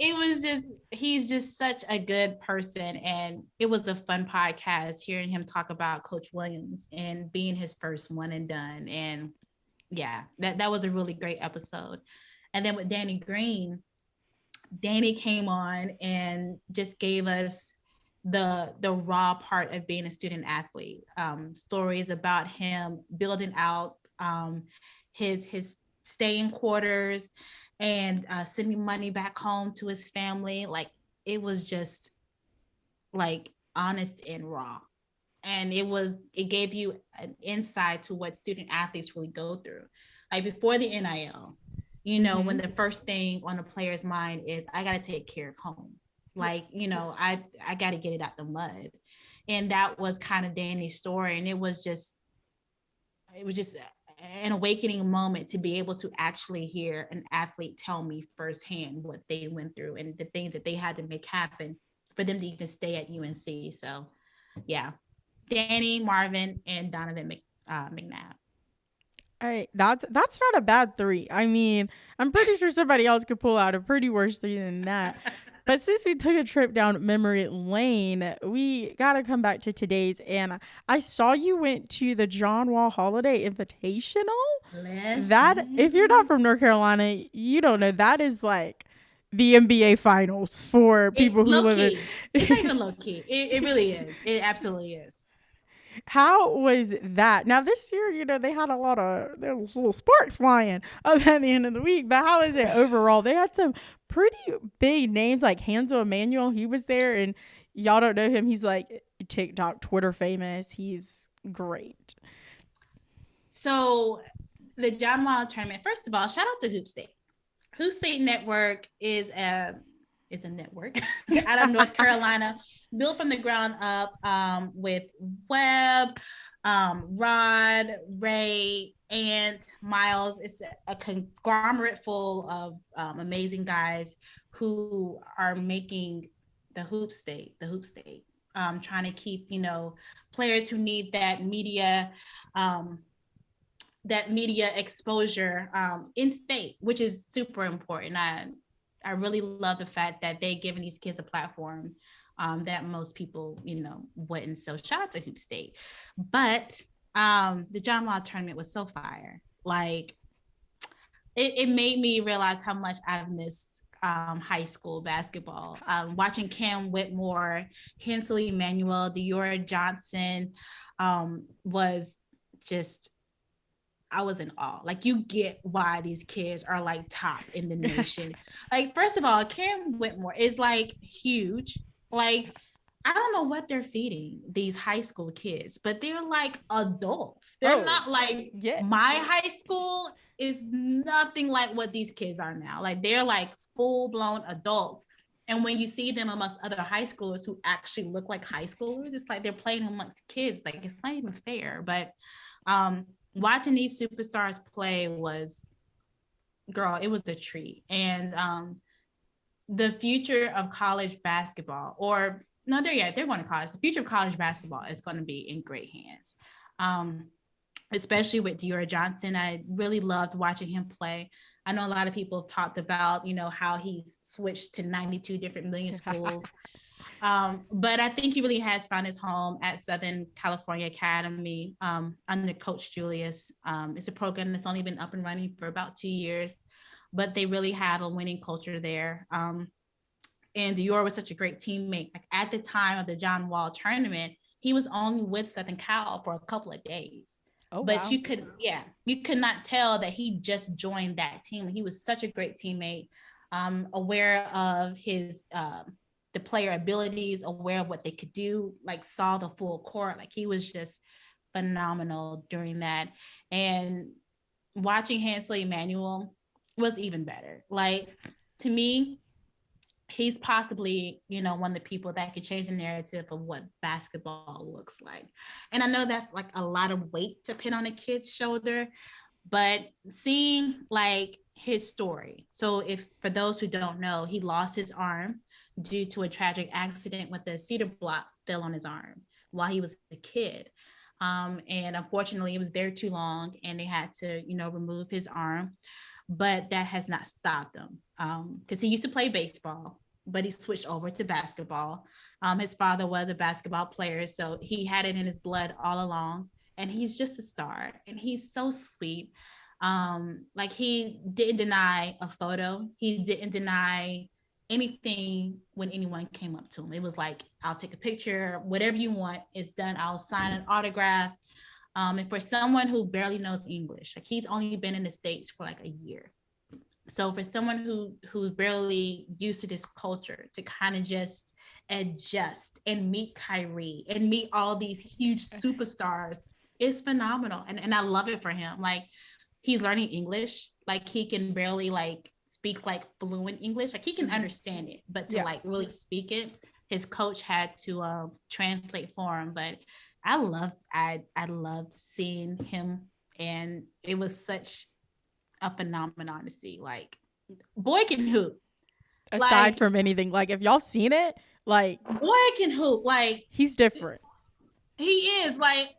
It was just, he's just such a good person. And it was a fun podcast hearing him talk about Coach Williams and being his first one and done. And yeah, that was a really great episode. And then with Danny Green, Danny came on and just gave us the raw part of being a student athlete, stories about him building out his staying quarters and sending money back home to his family. It was just honest and raw, and it gave you an insight to what student athletes really go through. Before the NIL, when the first thing on a player's mind is, I got to take care of home. I got to get it out the mud. And that was kind of Danny's story. And it was just an awakening moment to be able to actually hear an athlete tell me firsthand what they went through and the things that they had to make happen for them to even stay at UNC. So yeah, Danny, Marvin, and Donovan McNabb. All right, that's not a bad three. I mean, I'm pretty sure somebody else could pull out a pretty worse three than that. But since we took a trip down memory lane, we got to come back to today's. And I saw you went to the John Wall Holiday Invitational. Listen. That, if you're not from North Carolina, you don't know. That is the NBA Finals for people who live in. It's not even low key. It really is. It absolutely is. How was that? Now this year, they had a lot of those little sparks flying up at the end of the week. But how is it overall? They had some pretty big names like Hanzo Emmanuel. He was there, and y'all don't know him. He's TikTok, Twitter famous. He's great. So the John Wall tournament. First of all, shout out to Hoop State. Hoop State Network is a network out of North Carolina, built from the ground up, with Webb, Rod, Ray, and Miles. It's a conglomerate full of amazing guys who are making the hoop state, trying to keep, players who need that media exposure in state, which is super important. I really love the fact that they've given these kids a platform that most people, wouldn't. So shout out to Hoop State. But the John Wall tournament was so fire. It made me realize how much I've missed high school basketball. Watching Cam Whitmore, Hensley Emmanuel, Diora Johnson was just, I was in awe. Like, you get why these kids are like top in the nation. Like, first of all, Cam Whitmore is like huge. Like, I don't know what they're feeding these high school kids, but they're like adults. They're not like, my high school is nothing like what these kids are now. Like, they're like full-blown adults. And when you see them amongst other high schoolers who actually look like high schoolers, it's like they're playing amongst kids. Like, it's not even fair. But watching these superstars play was, girl, it was a treat. And the future of college basketball, or no, they're going to college. The future of college basketball is going to be in great hands, especially with Diora Johnson. I really loved watching him play. I know a lot of people have talked about, you know, how he's switched to 92 different million schools. But I think he really has found his home at Southern California Academy under Coach Julius. It's a program that's only been up and running for about 2 years, but they really have a winning culture there. And Dior was such a great teammate. Like, at the time of the John Wall tournament, he was only with Southern Cal for a couple of days. Oh, but wow. You could not tell that he just joined that team. He was such a great teammate, aware of his the player abilities, aware of what they could do, like saw the full court. Like, he was just phenomenal during that. And watching Hensley Emmanuel was even better. Like, to me, he's possibly, you know, one of the people that could change the narrative of what basketball looks like. And I know that's like a lot of weight to put on a kid's shoulder, but seeing like his story. So for those who don't know, he lost his arm due to a tragic accident with a cedar block fell on his arm while he was a kid. And unfortunately, it was there too long and they had to, you know, remove his arm. But that has not stopped him because he used to play baseball, but he switched over to basketball. His father was a basketball player, so he had it in his blood all along. And he's just a star, and he's so sweet. Like, he didn't deny a photo. He didn't deny anything when anyone came up to him. It was like, I'll take a picture, whatever you want, it's done. I'll sign an autograph. And for someone who barely knows English, like, he's only been in the States for like a year. So for someone who's barely used to this culture to kind of just adjust and meet Kyrie and meet all these huge superstars, it's phenomenal. And I love it for him. Like, he's learning English. Like, he can barely like speak like fluent English. Like, he can understand it, but to like really speak it, his coach had to translate for him. But I loved seeing him, and it was such a phenomenon to see. Like, boy can hoop. Aside like, from anything, like, if y'all seen it, like, boy can hoop. Like, he's different. He is like,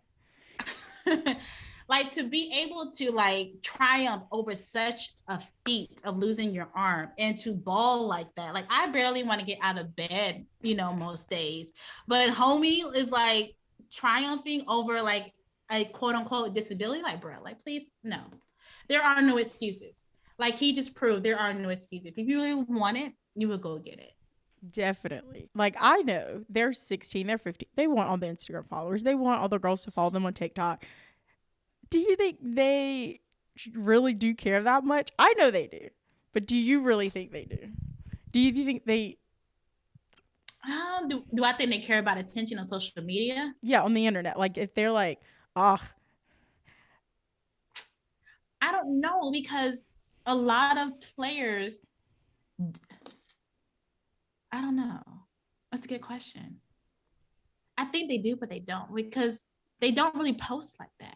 like, to be able to like triumph over such a feat of losing your arm and to ball like that. Like, I barely want to get out of bed, you know, most days. But homie is like triumphing over like a quote unquote disability. Like, bro, like, please, no. There are no excuses. Like, he just proved there are no excuses. If you really want it, you will go get it. Definitely. Like, I know they're 16, they're 15. They want all the Instagram followers. They want all the girls to follow them on TikTok. Do you think they really do care that much? I know they do. But do you really think they do? Do you think they... Do I think they care about attention on social media? Yeah, on the internet. Like, if they're like, I don't know, because a lot of players, I don't know. That's a good question. I think they do, but they don't, because they don't really post like that.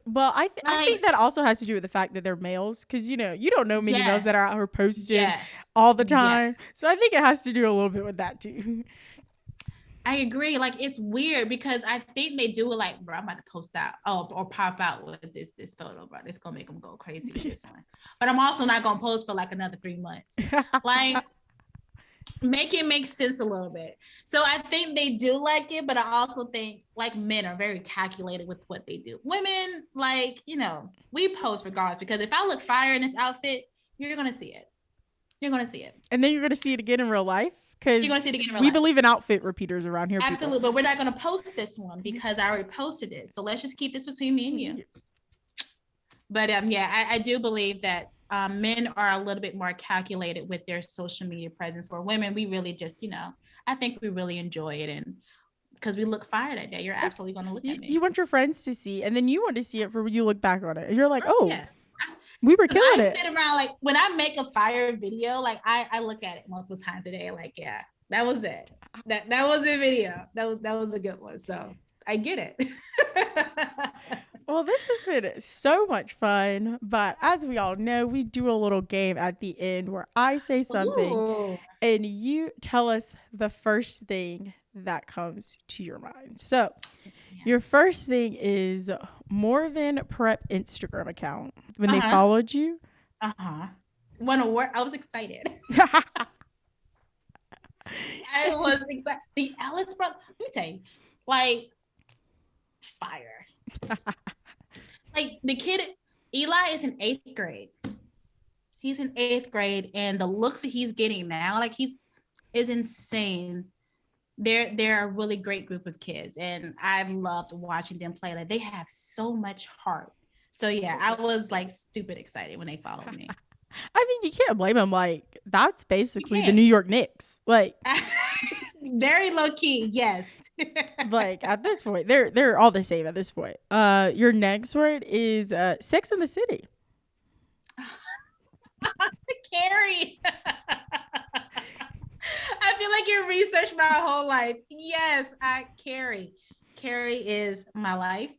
Well, I think that also has to do with the fact that they're males, because, you know, you don't know many males that are out here posting all the time. So I think it has to do a little bit with that too. I agree. Like, it's weird because I think they do it like, bro, I'm about to post out or pop out with this photo, bro. It's gonna make them go crazy with this one. But I'm also not gonna post for like another 3 months. Like, make it make sense a little bit. So I think they do like it, but I also think like men are very calculated with what they do. Women, like, you know, we post regardless, because if I look fire in this outfit, you're gonna see it. You're going to see it. And then you're going to see it again in real life? Because you're going to see it again in real we life. believe in outfit repeaters around here. Absolutely. People. But we're not going to post this one because I already posted it. So let's just keep this between me and you. But yeah, I do believe that men are a little bit more calculated with their social media presence, where women, we really just, I think we really enjoy it. And because we look fire that day, you're absolutely going to look at me. You want your friends to see, and then you want to see it for when you look back on it. And you're like, yes. We were killing it. I sit around, like, when I make a fire video, like, I look at it multiple times a day. Like, yeah, that was it. That was a video. That was a good one. So I get it. Well, this has been so much fun, but as we all know, we do a little game at the end where I say something and you tell us the first thing that comes to your mind. So your first thing is More Than Prep Instagram account when they followed you. When I was excited. I was excited. The Ellis brother, let me tell you, like, fire. Like, the kid, Eli, is in 8th grade. He's in 8th grade, and the looks that he's getting now, like, is insane. They're a really great group of kids, and I loved watching them play. Like, they have so much heart. So yeah, I was like stupid excited when they followed me. I think you can't blame them. Like, that's basically the New York Knicks. Like, very low key, yes. Like, at this point, they're all the same at this point. Your next word is Sex in the City. Carrie. I feel like you researched my whole life. Yes, Carrie. Carrie is my life.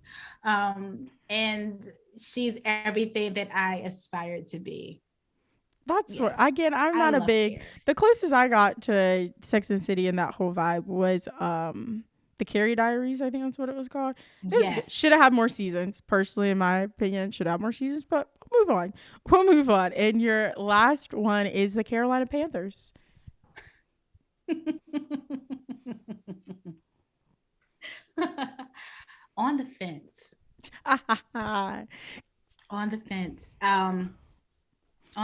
And she's everything that I aspired to be. That's what, again, I'm not a big Carrie. The closest I got to Sex and the City and that whole vibe was the Carrie Diaries. I think that's what it was called. Should have had more seasons, personally, in my opinion. Should have more seasons, but we'll move on. And your last one is the Carolina Panthers. On the fence. On the fence. On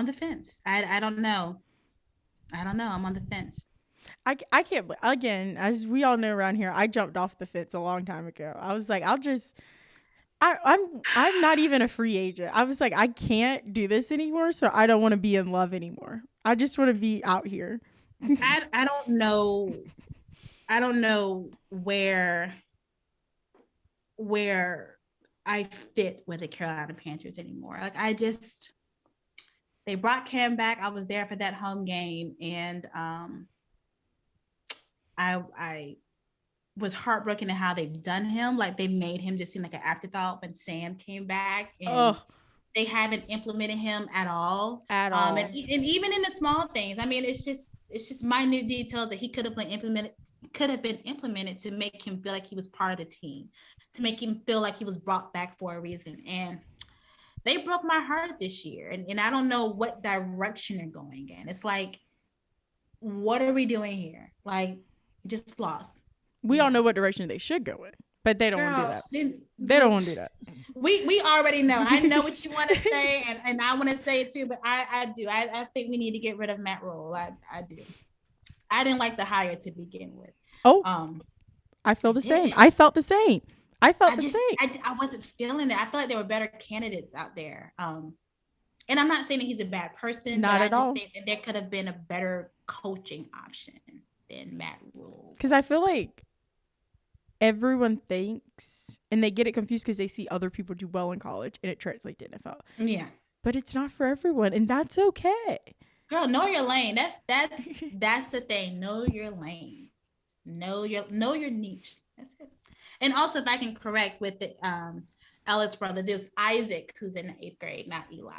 the fence. I don't know. I'm on the fence. I can't, again, as we all know around here, I jumped off the fence a long time ago. I was like, I'm not even a free agent. I was like, I can't do this anymore, so I don't want to be in love anymore. I just want to be out here. I don't know. I don't know where I fit with the Carolina Panthers anymore. Like, they brought Cam back. I was there for that home game, and I was heartbroken at how they've done him. Like, they made him just seem like an afterthought when Sam came back, and they haven't implemented him at all. And even in the small things, I mean, it's just minute details that he could have been implemented to make him feel like he was part of the team, to make him feel like he was brought back for a reason. And they broke my heart this year. And I don't know what direction they're going in. It's like, what are we doing here? Like, just lost. We all know what direction they should go in, but they don't want to do that. They don't want to do that. We already know. I know what you want to say, and I want to say it too, but I do. I think we need to get rid of Matt Rule. I do. I didn't like the hire to begin with. I feel the same. I felt the same. I wasn't feeling it. I felt like there were better candidates out there. And I'm not saying that he's a bad person, but I just think that there could have been a better coaching option than Matt Rule. Because I feel like everyone thinks, and they get it confused because they see other people do well in college and it translates to NFL. Yeah. But it's not for everyone, and that's okay. Girl, know your lane. That's the thing. Know your lane. Know your niche. That's it. And also, if I can correct with the Ellis brother, there's Isaac who's in the 8th grade, not Eli.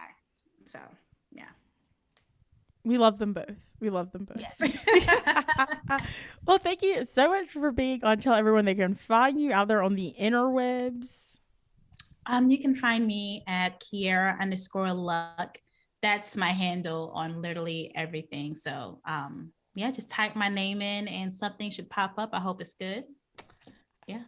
So yeah. We love them both. Yes. Well, thank you so much for being on. Tell everyone they can find you out there on the interwebs. You can find me at Quierra_Luck. That's my handle on literally everything. So yeah, just type my name in and something should pop up. I hope it's good. Yeah.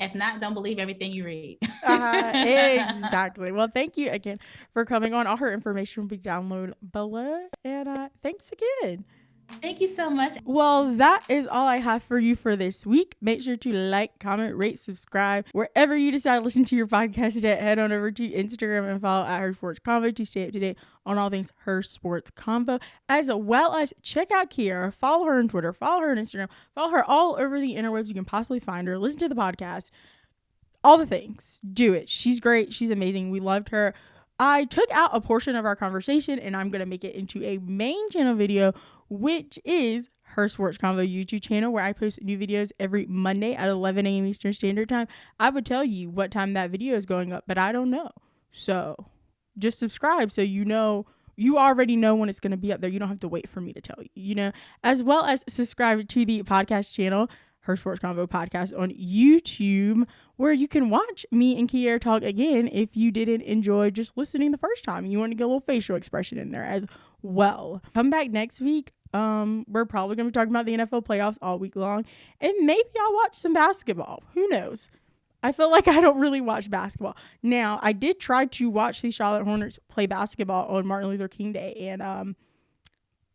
If not, don't believe everything you read. Exactly. Well, thank you again for coming on. All her information will be downloaded below. And thanks again. Thank you so much. Well, that is all I have for you for this week. Make sure to like, comment, rate, subscribe. Wherever you decide to listen to your podcast today, head on over to Instagram and follow at Her Sports Convo to stay up to date on all things Her Sports Convo, as well as check out Quierra. Follow her on Twitter, follow her on Instagram, follow her all over the interwebs. You can possibly find her. Listen to the podcast. All the things. Do it. She's great. She's amazing. We loved her. I took out a portion of our conversation and I'm going to make it into a main channel video, which is Her Sports Convo YouTube channel, where I post new videos every Monday at 11 a.m. Eastern Standard Time. I would tell you what time that video is going up, but I don't know. So just subscribe so you know. You already know when it's going to be up there. You don't have to wait for me to tell you, as well as subscribe to the podcast channel, Her Sports Convo Podcast on YouTube, where you can watch me and Quierra talk again if you didn't enjoy just listening the first time. You want to get a little facial expression in there as well. Come back next week. We're probably going to be talking about the NFL playoffs all week long, and maybe I'll watch some basketball. Who knows? I feel like I don't really watch basketball. Now, I did try to watch the Charlotte Hornets play basketball on Martin Luther King Day, and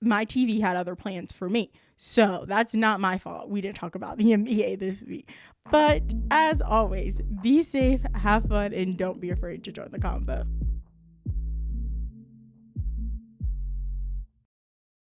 my TV had other plans for me. So that's not my fault. We didn't talk about the NBA this week. But as always, be safe, have fun, and don't be afraid to join the convo.